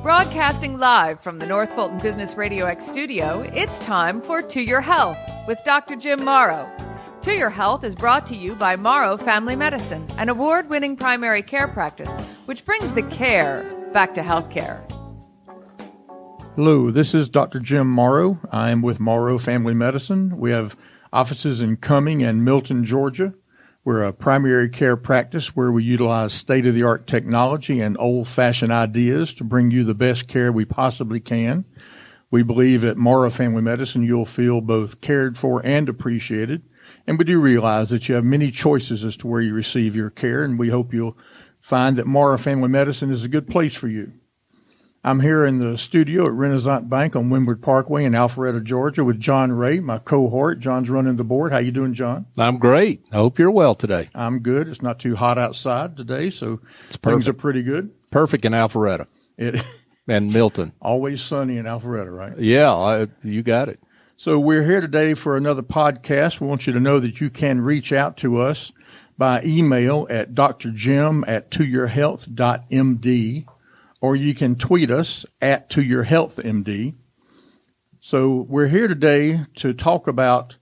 Broadcasting live from the North Fulton Business Radio X studio, it's time for To Your Health with Dr. Jim Morrow. To Your Health is brought to you by Morrow Family Medicine, an award-winning primary care practice, which brings the care back to healthcare. Hello, this is Dr. Jim Morrow. I am with Morrow Family Medicine. We have offices in Cumming and Milton, Georgia. We're a primary care practice where we utilize state-of-the-art technology and old-fashioned ideas to bring you the best care we possibly can. We believe at Morrow Family Medicine you'll feel both cared for and appreciated. And we do realize that you have many choices as to where you receive your care, and we hope you'll find that Morrow Family Medicine is a good place for you. I'm here in the studio at Renaissance Bank on Windward Parkway in Alpharetta, Georgia, with John Ray, my cohort. John's running the board. How you doing, John? I'm great. I hope you're well today. I'm good. It's not too hot outside today, so things are pretty good. Perfect in Alpharetta and Milton. Always sunny in Alpharetta, right? Yeah, you got it. So we're here today for another podcast. We want you to know that you can reach out to us by email at drjim@toyourhealth.md. or you can tweet us at toyourhealthmd. So we're here today to talk about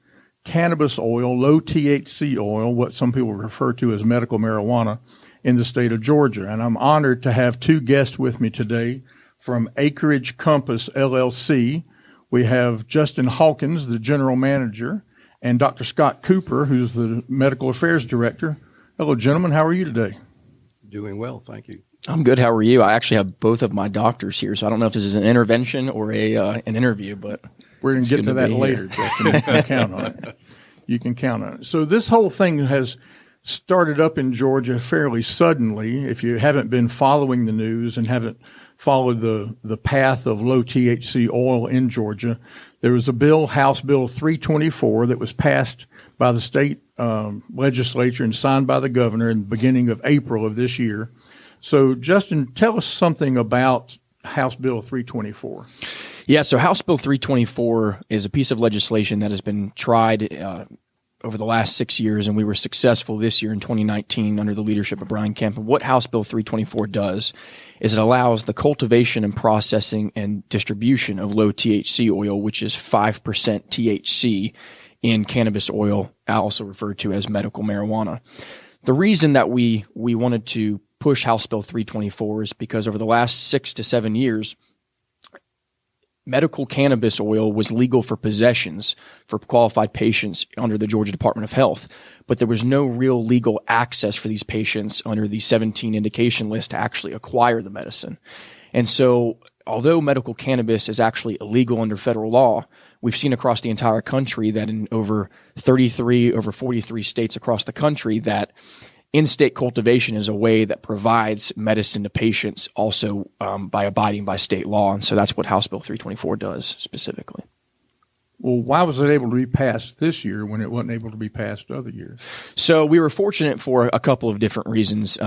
cannabis oil, low THC oil, what some people refer to as medical marijuana in the state of Georgia. And I'm honored to have two guests with me today from Acreage Compass, LLC. We have Justin Hawkins, the general manager, and Dr. Scott Cooper, who's the medical affairs director. Hello, gentlemen. How are you today? Doing well, thank you. I'm good. How are you? I actually have both of my doctors here, so I don't know if this is an intervention or an interview, but we're going to get to that later, Justin. You can count on it. You can count on it. So this whole thing has started up in Georgia fairly suddenly. If you haven't been following the news and haven't followed the path of low THC oil in Georgia, there was a bill, House Bill 324, that was passed by the state legislature and signed by the governor in the beginning of April of this year. So, Justin, tell us something about House Bill 324. Yeah, so House Bill 324 is a piece of legislation that has been tried over the last 6 years, and we were successful this year in 2019 under the leadership of Brian Kemp. And what House Bill 324 does is it allows the cultivation and processing and distribution of low THC oil, which is 5% THC in cannabis oil, also referred to as medical marijuana. The reason that we wanted to push House Bill 324 is because over the last 6 to 7 years, medical cannabis oil was legal for possessions for qualified patients under the Georgia Department of Health, but there was no real legal access for these patients under the 17 indication list to actually acquire the medicine. And so, although medical cannabis is actually illegal under federal law, we've seen across the entire country that in over 43 states across the country that in-state cultivation is a way that provides medicine to patients also by abiding by state law. And so that's what House Bill 324 does specifically. Well, why was it able to be passed this year when it wasn't able to be passed other years? So we were fortunate for a couple of different reasons.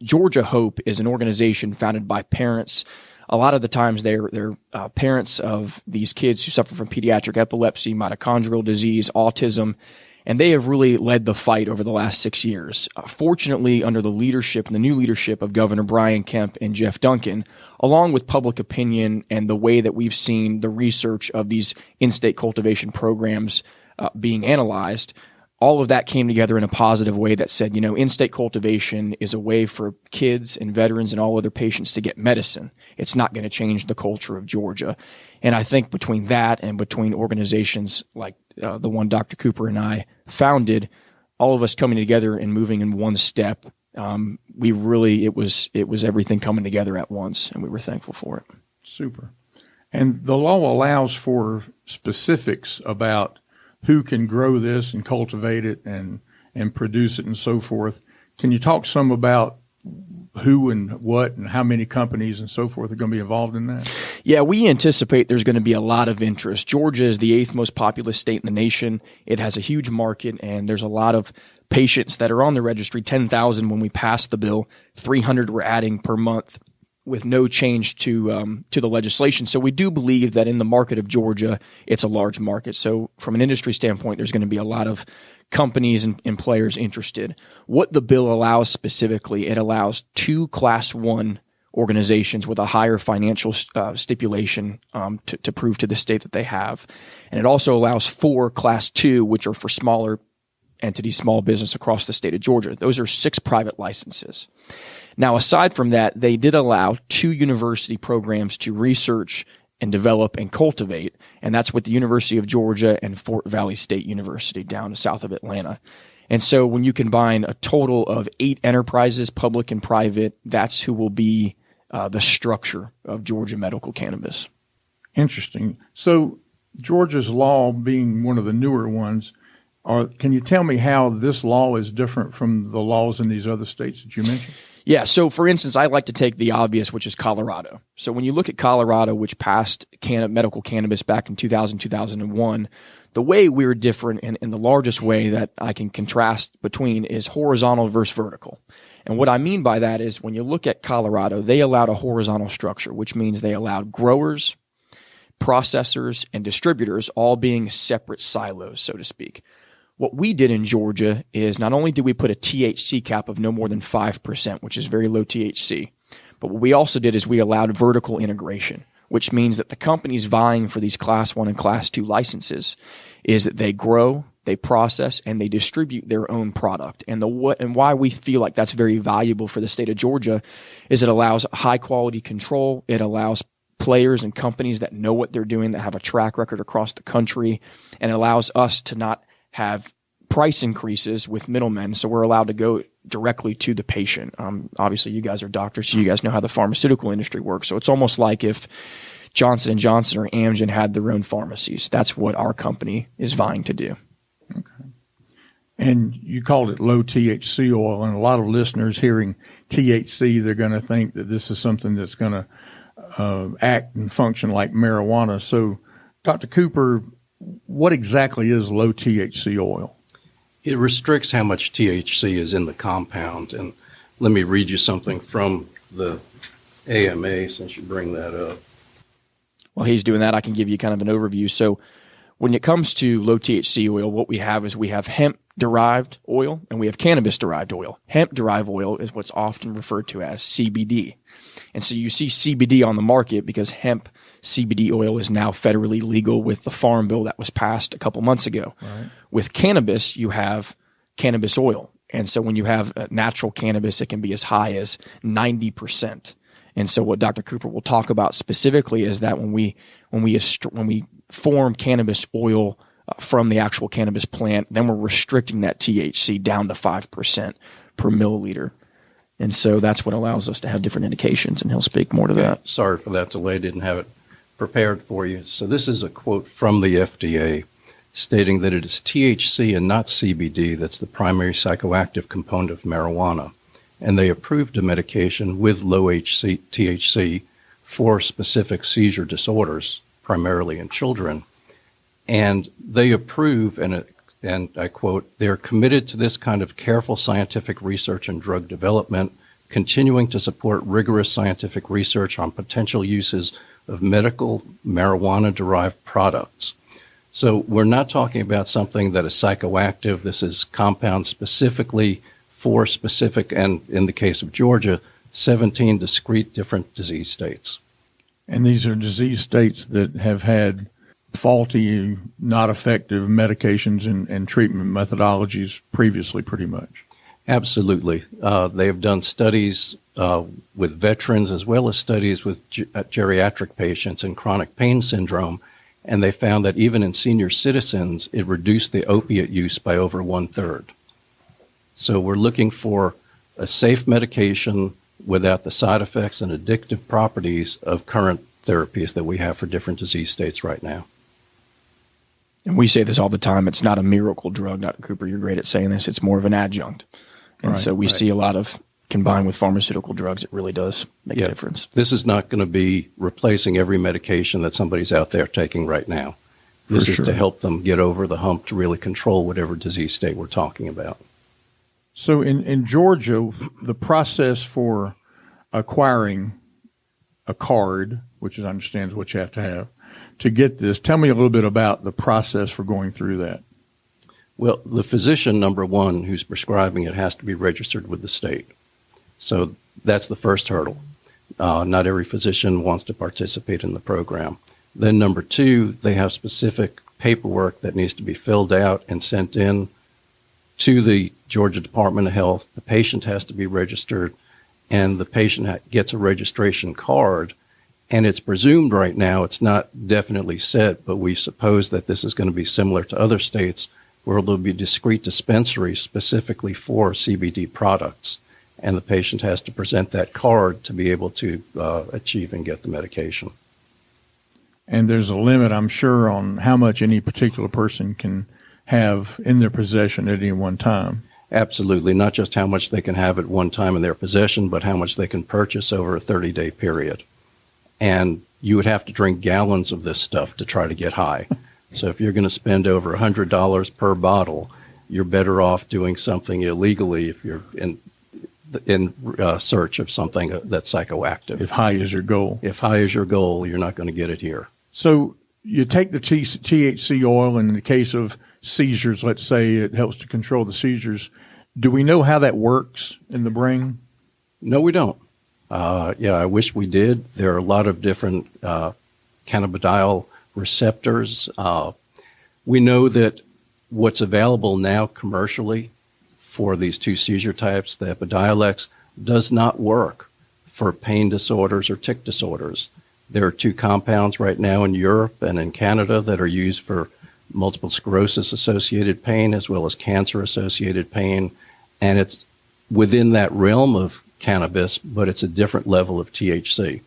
Georgia Hope is an organization founded by parents. A lot of the times they're parents of these kids who suffer from pediatric epilepsy, mitochondrial disease, autism, and they have really led the fight over the last 6 years. Fortunately, under the new leadership of Governor Brian Kemp and Jeff Duncan, along with public opinion and the way that we've seen the research of these in-state cultivation programs being analyzed, all of that came together in a positive way that said, in-state cultivation is a way for kids and veterans and all other patients to get medicine. It's not going to change the culture of Georgia. And I think between that and between organizations like the one Dr. Cooper and I founded, all of us coming together and moving in one step, it was everything coming together at once, and we were thankful for it. Super. And the law allows for specifics about who can grow this and cultivate it and produce it and so forth. Can you talk some about who and what and how many companies and so forth are going to be involved in that? Yeah, we anticipate there's going to be a lot of interest. Georgia is the 8th most populous state in the nation. It has a huge market, and there's a lot of patients that are on the registry, 10,000 when we passed the bill, 300 we're adding per month with no change to the legislation. So we do believe that in the market of Georgia, it's a large market. So from an industry standpoint, there's going to be a lot of companies and players interested. What the bill allows specifically, it allows 2 Class 1 organizations with a higher financial stipulation to prove to the state that they have. And it also allows 4 Class 2, which are for smaller entities, small business across the state of Georgia. Those are 6 private licenses. Now, aside from that, they did allow 2 university programs to research and develop and cultivate, and that's with the University of Georgia and Fort Valley State University down south of Atlanta. And so when you combine a total of 8 enterprises, public and private, that's who will be the structure of Georgia medical cannabis. Interesting. So Georgia's law being one of the newer ones, can you tell me how this law is different from the laws in these other states that you mentioned? Yeah. So, for instance, I like to take the obvious, which is Colorado. So when you look at Colorado, which passed medical cannabis back in 2001, the way we're different in the largest way that I can contrast between is horizontal versus vertical. And what I mean by that is when you look at Colorado, they allowed a horizontal structure, which means they allowed growers, processors, and distributors all being separate silos, so to speak. What we did in Georgia is not only did we put a THC cap of no more than 5%, which is very low THC, but what we also did is we allowed vertical integration, which means that the companies vying for these Class 1 and Class 2 licenses is that they grow, they process, and they distribute their own product. And why we feel like that's very valuable for the state of Georgia is it allows high quality control. It allows players and companies that know what they're doing, that have a track record across the country, and it allows us to not have price increases with middlemen, so we're allowed to go directly to the patient. Obviously, you guys are doctors, so you guys know how the pharmaceutical industry works. So it's almost like if Johnson & Johnson or Amgen had their own pharmacies. That's what our company is vying to do. Okay. And you called it low THC oil, and a lot of listeners hearing THC, they're going to think that this is something that's going to act and function like marijuana. So, Dr. Cooper, what exactly is low THC oil? It restricts how much THC is in the compound. And let me read you something from the AMA since you bring that up. While he's doing that, I can give you kind of an overview. So when it comes to low THC oil, what we have is we have hemp-derived oil and we have cannabis-derived oil. Hemp-derived oil is what's often referred to as CBD. And so you see CBD on the market because hemp CBD oil is now federally legal with the Farm Bill that was passed a couple months ago. Right. With cannabis, you have cannabis oil. And so when you have natural cannabis, it can be as high as 90%. And so what Dr. Cooper will talk about specifically is that when we form cannabis oil from the actual cannabis plant, then we're restricting that THC down to 5% per milliliter. And so that's what allows us to have different indications, and he'll speak more to that. Sorry for that delay. Didn't have it prepared for you. So this is a quote from the FDA stating that it is THC and not CBD that's the primary psychoactive component of marijuana. And they approved a medication with low THC for specific seizure disorders, primarily in children. And they approve, and I quote, "They're committed to this kind of careful scientific research and drug development, continuing to support rigorous scientific research on potential uses of medical marijuana-derived products." So we're not talking about something that is psychoactive. This is compound specifically for specific, and in the case of Georgia, 17 discrete different disease states. And these are disease states that have had faulty, not effective medications and treatment methodologies previously, pretty much. Absolutely. They have done studies with veterans as well as studies with geriatric patients and chronic pain syndrome, and they found that even in senior citizens, it reduced the opiate use by over 1/3. So we're looking for a safe medication without the side effects and addictive properties of current therapies that we have for different disease states right now. And we say this all the time. It's not a miracle drug, Dr. Cooper. You're great at saying this. It's more of an adjunct. And so we see a lot of combined with pharmaceutical drugs. It really does make a difference. This is not going to be replacing every medication that somebody's out there taking right now. This is to help them get over the hump to really control whatever disease state we're talking about. So in Georgia, the process for acquiring a card, which I understand is what you have to get this, tell me a little bit about the process for going through that. Well, the physician, number one, who's prescribing it has to be registered with the state. So that's the first hurdle. not every physician wants to participate in the program. Then number two, they have specific paperwork that needs to be filled out and sent in to the Georgia Department of Health. The patient has to be registered, and the patient gets a registration card. And it's presumed right now, it's not definitely set, but we suppose that this is going to be similar to other states where there'll be discrete dispensaries specifically for CBD products. And the patient has to present that card to be able to achieve and get the medication. And there's a limit, I'm sure, on how much any particular person can have in their possession at any one time. Absolutely. Not just how much they can have at one time in their possession, but how much they can purchase over a 30-day period. And you would have to drink gallons of this stuff to try to get high. So if you're going to spend over $100 per bottle, you're better off doing something illegally if you're in search of something that's psychoactive. If high is your goal. If high is your goal, you're not going to get it here. So you take the THC oil, and in the case of seizures, let's say it helps to control the seizures. Do we know how that works in the brain? No, we don't. I wish we did. There are a lot of different cannabidiol receptors. We know that what's available now commercially for these two seizure types, the Epidiolex, does not work for pain disorders or tic disorders. There are two compounds right now in Europe and in Canada that are used for multiple sclerosis-associated pain as well as cancer-associated pain, and it's within that realm of cannabis, but it's a different level of THC.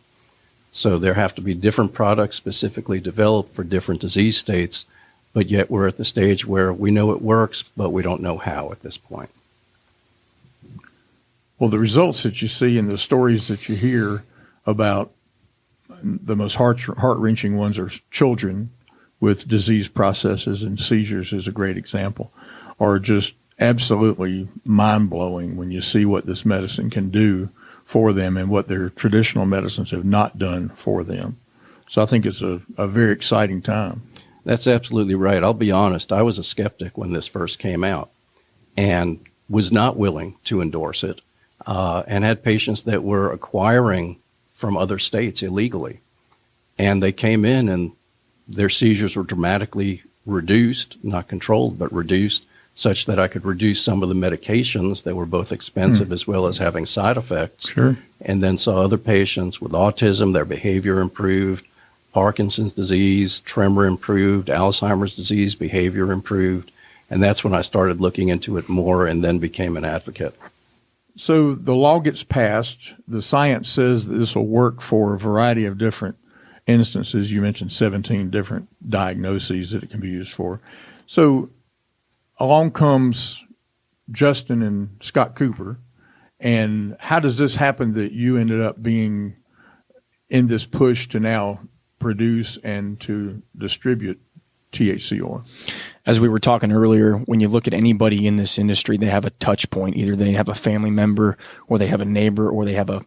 So there have to be different products specifically developed for different disease states, but yet we're at the stage where we know it works, but we don't know how at this point. Well, the results that you see and the stories that you hear about, the most heart-wrenching ones are children with disease processes, and seizures is a great example, are just absolutely mind-blowing when you see what this medicine can do for them and what their traditional medicines have not done for them. So I think it's a very exciting time. That's absolutely right. I'll be honest. I was a skeptic when this first came out and was not willing to endorse it, and had patients that were acquiring from other states illegally. And they came in and their seizures were dramatically reduced, not controlled, but reduced, such that I could reduce some of the medications that were both expensive as well as having side effects. Sure. And then saw other patients with autism, their behavior improved, Parkinson's disease, tremor improved, Alzheimer's disease, behavior improved. And that's when I started looking into it more and then became an advocate. So the law gets passed. The science says that this will work for a variety of different instances. You mentioned 17 different diagnoses that it can be used for. So along comes Justin and Scott Cooper. And how does this happen that you ended up being in this push to now produce and to distribute THC oil? As we were talking earlier, when you look at anybody in this industry, they have a touch point. Either they have a family member, or they have a neighbor, or they have a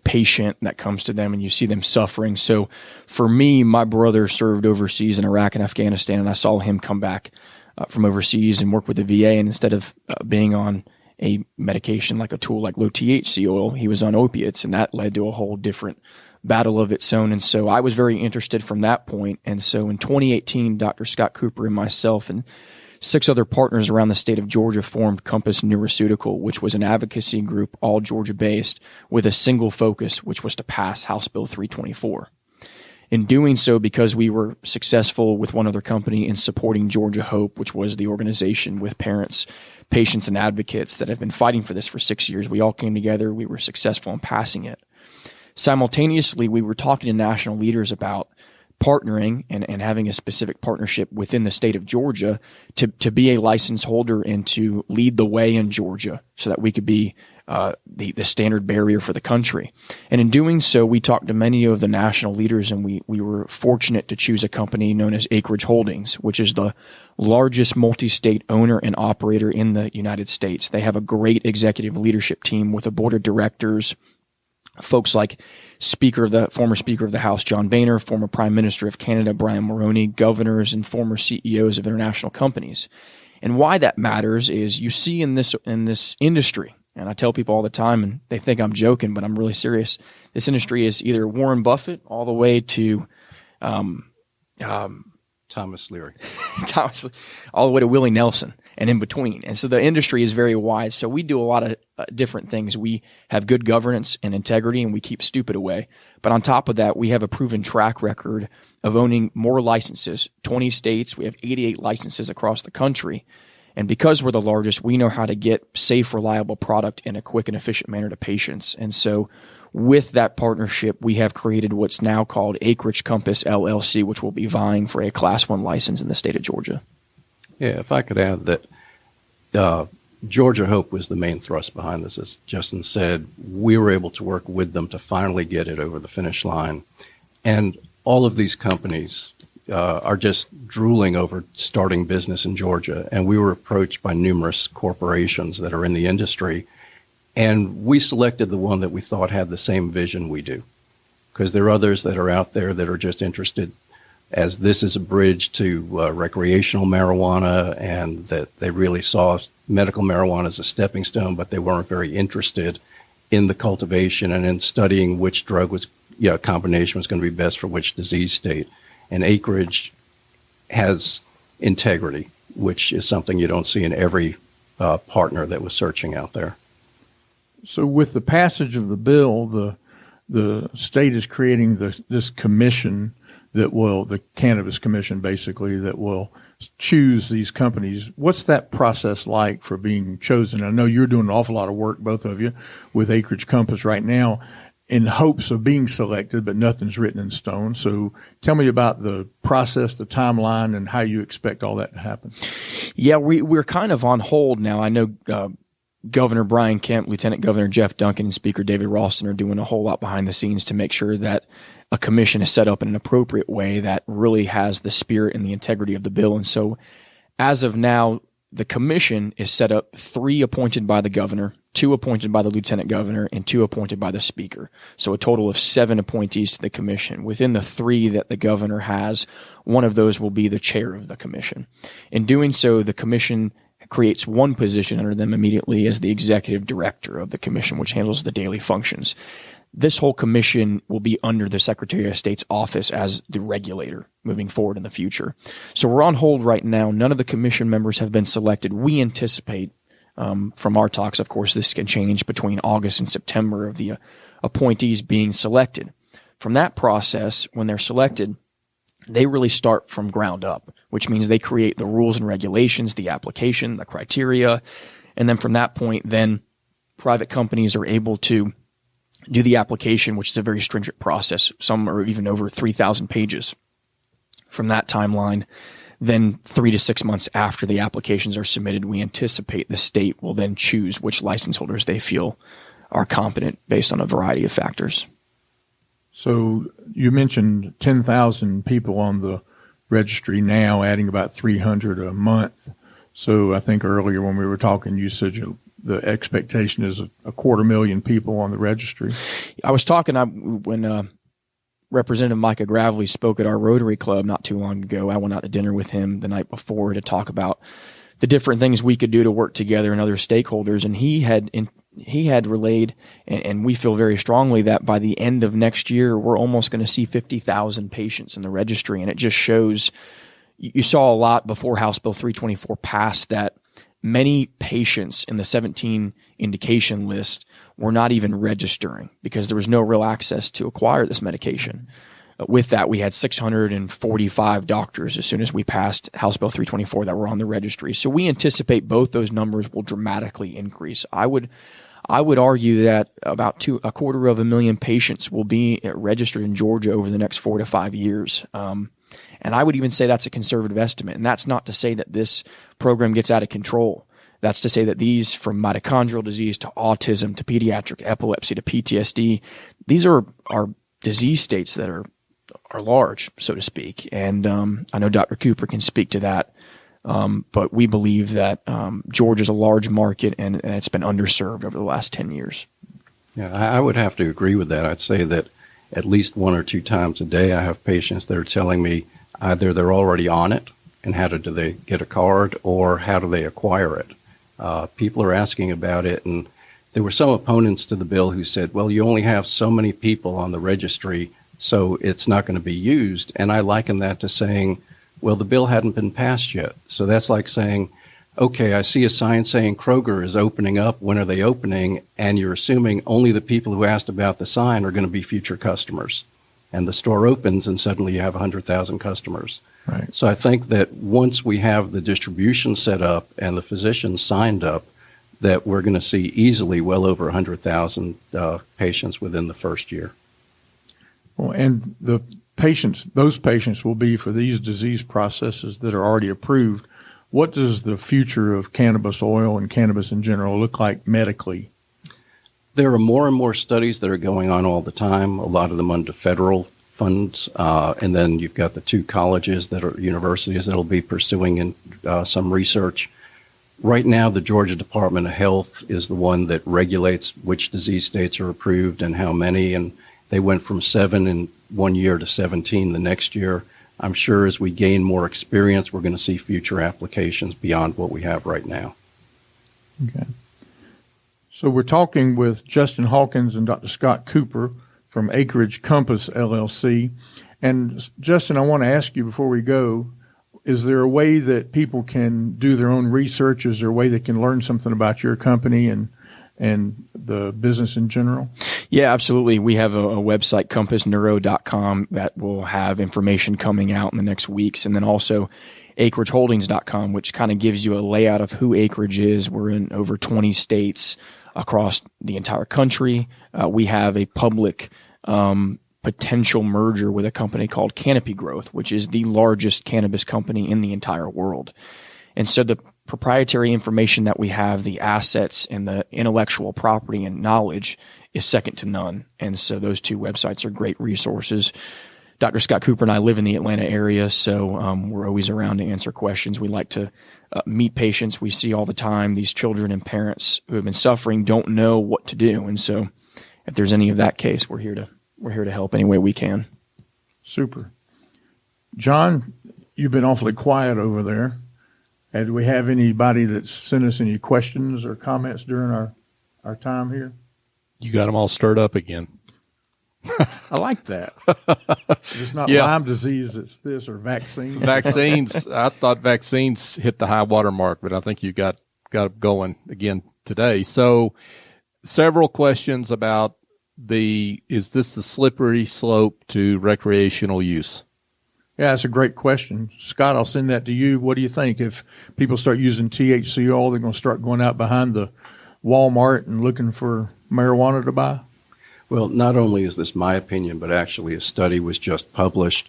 patient that comes to them and you see them suffering. So for me, my brother served overseas in Iraq and Afghanistan, and I saw him come back from overseas and work with the VA. And instead of being on a medication like a tool like low THC oil, he was on opiates, and that led to a whole different battle of its own. And so I was very interested from that point. And so in 2018, Dr. Scott Cooper and myself and 6 other partners around the state of Georgia formed Compass Neuroceutical, which was an advocacy group, all Georgia-based, with a single focus, which was to pass House Bill 324. In doing so, because we were successful with one other company in supporting Georgia Hope, which was the organization with parents, patients, and advocates that have been fighting for this for 6 years, we all came together. We were successful in passing it. Simultaneously, we were talking to national leaders about partnering and having a specific partnership within the state of Georgia to be a license holder and to lead the way in Georgia so that we could be the standard barrier for the country. And in doing so, we talked to many of the national leaders, and we were fortunate to choose a company known as Acreage Holdings, which is the largest multi-state owner and operator in the United States. They have a great executive leadership team with a board of directors, folks like former Speaker of the House, John Boehner, former Prime Minister of Canada, Brian Mulroney, governors and former CEOs of international companies. And why that matters is you see in this industry, And I tell people all the time, and they think I'm joking, but I'm really serious. This industry is either Warren Buffett all the way to Thomas Leary. all the way to Willie Nelson and in between. And so the industry is very wide. So we do a lot of different things. We have good governance and integrity, and we keep stupid away. But on top of that, we have a proven track record of owning more licenses, 20 states. We have 88 licenses across the country. And because we're the largest, we know how to get safe, reliable product in a quick and efficient manner to patients. And so with that partnership, we have created what's now called Acreage Compass LLC, which will be vying for a Class 1 license in the state of Georgia. Yeah, if I could add that Georgia Hope was the main thrust behind this. As Justin said, we were able to work with them to finally get it over the finish line. And all of these companies are just drooling over starting business in Georgia. And we were approached by numerous corporations that are in the industry. And we selected the one that we thought had the same vision we do, because there are others that are out there that are just interested, as this is a bridge to recreational marijuana, and that they really saw medical marijuana as a stepping stone, but they weren't very interested in the cultivation and in studying which drug was, combination was going to be best for which disease state. And Acreage has integrity, which is something you don't see in every partner that was searching out there. So with the passage of the bill, the state is creating this commission that will, the Cannabis Commission basically, that will choose these companies. What's that process like for being chosen? I know you're doing an awful lot of work, both of you, with Acreage Compass right now in hopes of being selected, but nothing's written in stone. So tell me about the process, the timeline, and how you expect all that to happen. Yeah, we're kind of on hold now. I know Governor Brian Kemp, Lieutenant Governor Jeff Duncan, and Speaker David Ralston are doing a whole lot behind the scenes to make sure that a commission is set up in an appropriate way that really has the spirit and the integrity of the bill. And so as of now, the commission is set up 3 appointed by the governor, 2 appointed by the lieutenant governor, and 2 appointed by the speaker. So a total of 7 appointees to the commission. Within the 3 that the governor has, one of those will be the chair of the commission. In doing so, the commission creates one position under them immediately as the executive director of the commission, which handles the daily functions. This whole commission will be under the Secretary of State's office as the regulator moving forward in the future. So we're on hold right now. None of the commission members have been selected. We anticipate, from our talks, of course, this can change between August and September of the appointees being selected. From that process, when they're selected, they really start from ground up, which means they create the rules and regulations, the application, the criteria. And then from that point, then private companies are able to do the application, which is a very stringent process. Some are even over 3,000 pages. From that timeline, then 3 to 6 months after the applications are submitted, we anticipate the state will then choose which license holders they feel are competent based on a variety of factors. So you mentioned 10,000 people on the registry now, adding about 300 a month. So I think earlier when we were talking, you said the expectation is a 250,000 people on the registry. I was talking when Representative Micah Gravely spoke at our Rotary Club not too long ago. I went out to dinner with him the night before to talk about the different things we could do to work together and other stakeholders. And he had relayed, and we feel very strongly that by the end of next year, we're almost going to see 50,000 patients in the registry. And it just shows, you saw a lot before House Bill 324 passed, that many patients in the 17 indication list were not even registering because there was no real access to acquire this medication. With that, we had 645 doctors as soon as we passed House Bill 324 that were on the registry. So we anticipate both those numbers will dramatically increase. I would argue that about 250,000 patients will be registered in Georgia over the next 4 to 5 years. And I would even say that's a conservative estimate. And that's not to say that this program gets out of control. That's to say that these, from mitochondrial disease to autism to pediatric epilepsy to PTSD, these are disease states that are large, so to speak. And I know Dr. Cooper can speak to that. But we believe that Georgia's a large market and it's been underserved over the last 10 years. Yeah, I would have to agree with that. I'd say that at least 1 or 2 times a day I have patients that are telling me either they're already on it and how do they get a card, or how do they acquire it. People are asking about it, and there were some opponents to the bill who said, well, you only have so many people on the registry, so it's not going to be used. And I liken that to saying, well, the bill hadn't been passed yet. So that's like saying, okay, I see a sign saying Kroger is opening up. When are they opening? And you're assuming only the people who asked about the sign are going to be future customers. And the store opens and suddenly you have 100,000 customers. Right. So I think that once we have the distribution set up and the physicians signed up, that we're going to see easily well over 100,000 patients within the first year. Well, and those patients will be for these disease processes that are already approved. What does the future of cannabis oil and cannabis in general look like medically? There are more and more studies that are going on all the time, a lot of them under federal funds. And then you've got the two colleges that are universities that will be pursuing in, some research. Right now, the Georgia Department of Health is the one that regulates which disease states are approved and how many. And they went from 7 in 1 year to 17 the next year. I'm sure as we gain more experience, we're going to see future applications beyond what we have right now. Okay. So we're talking with Justin Hawkins and Dr. Scott Cooper from Acreage Compass, LLC. And Justin, I want to ask you before we go, is there a way that people can do their own research? Is there a way they can learn something about your company and the business in general? Yeah, absolutely. We have a website, cannabis-derived, that will have information coming out in the next weeks. And then also acreageholdings.com, which kind of gives you a layout of who Acreage is. We're in over 20 states across the entire country. We have a public potential merger with a company called Canopy Growth, which is the largest cannabis company in the entire world. And so the proprietary information that we have, the assets and the intellectual property and knowledge is second to none. And so those two websites are great resources. Dr. Scott Cooper and I live in the Atlanta area, so we're always around to answer questions. We like to meet patients we see all the time. These children and parents who have been suffering don't know what to do. And so if there's any of that case, we're here to help any way we can. Super. John, you've been awfully quiet over there. Do we have anybody that's sent us any questions or comments during our time here? You got them all stirred up again. I like that. It's not Lyme disease that's this or vaccine. Vaccines. I thought vaccines hit the high water mark, but I think you got going again today. So several questions about is this the slippery slope to recreational use? Yeah, that's a great question. Scott, I'll send that to you. What do you think? If people start using THC oil, they're going to start going out behind the Walmart and looking for marijuana to buy? Well, not only is this my opinion, but actually a study was just published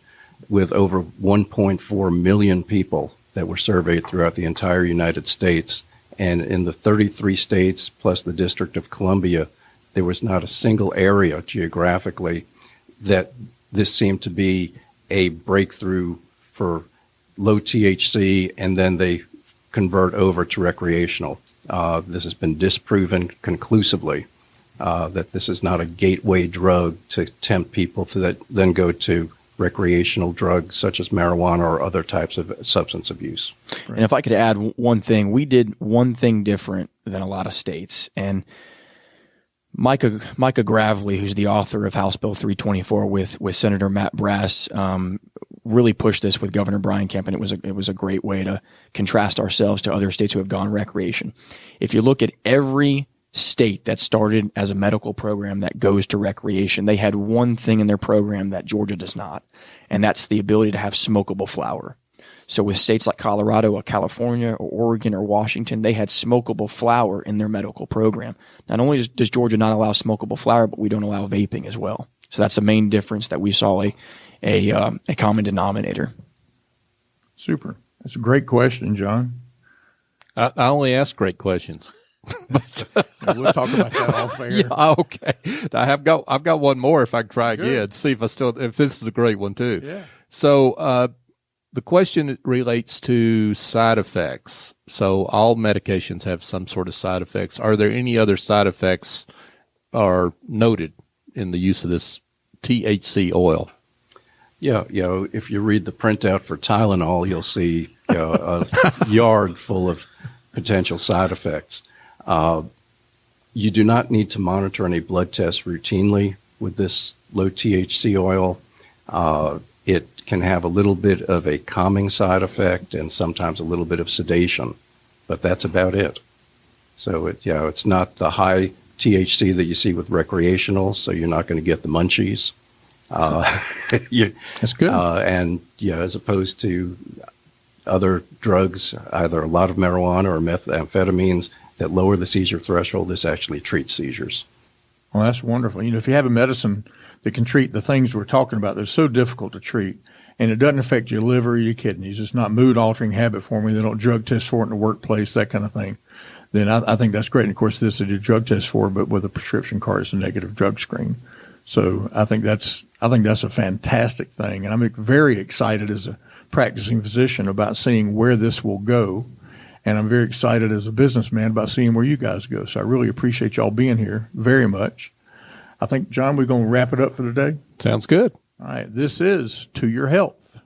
with over 1.4 million people that were surveyed throughout the entire United States. And in the 33 states plus the District of Columbia, there was not a single area geographically that this seemed to be a breakthrough for low THC, and then they convert over to recreational. This has been disproven conclusively that this is not a gateway drug to tempt people to then go to recreational drugs such as marijuana or other types of substance abuse. Right. And if I could add one thing, we did one thing different than a lot of states. And Micah Gravely, who's the author of House Bill 324 with Senator Matt Brass, really pushed this with Governor Brian Kemp, and it was a great way to contrast ourselves to other states who have gone recreation. If you look at every state that started as a medical program that goes to recreation, they had one thing in their program that Georgia does not, and that's the ability to have smokable flower. So with states like Colorado or California or Oregon or Washington, they had smokable flower in their medical program. Not only does Georgia not allow smokable flower, but we don't allow vaping as well. So that's the main difference that we saw a common denominator. Super. That's a great question, John. I only ask great questions. We'll talk about that off air. Yeah, okay. I've got one more if I can try again. See if this is a great one too. Yeah. So the question relates to side effects. So all medications have some sort of side effects. Are there any other side effects are noted in the use of this THC oil? Yeah, if you read the printout for Tylenol, you'll see a yard full of potential side effects. You do not need to monitor any blood tests routinely with this low THC oil. It can have a little bit of a calming side effect and sometimes a little bit of sedation, but that's about it. So it's not the high THC that you see with recreational, so you're not going to get the munchies. That's good. And as opposed to other drugs, either a lot of marijuana or methamphetamines that lower the seizure threshold, this actually treats seizures. Well, that's wonderful. If you have a medicine that can treat the things we're talking about, they're so difficult to treat, and it doesn't affect your liver or your kidneys. It's not mood-altering, habit-forming. They don't drug test for it in the workplace, that kind of thing. Then I think that's great. And, of course, this they do drug tests for, but with a prescription card, it's a negative drug screen. So I think that's a fantastic thing. And I'm very excited as a practicing physician about seeing where this will go. And I'm very excited as a businessman about seeing where you guys go. So I really appreciate y'all being here very much. I think, John, we're going to wrap it up for today. Sounds good. All right. This is To Your Health.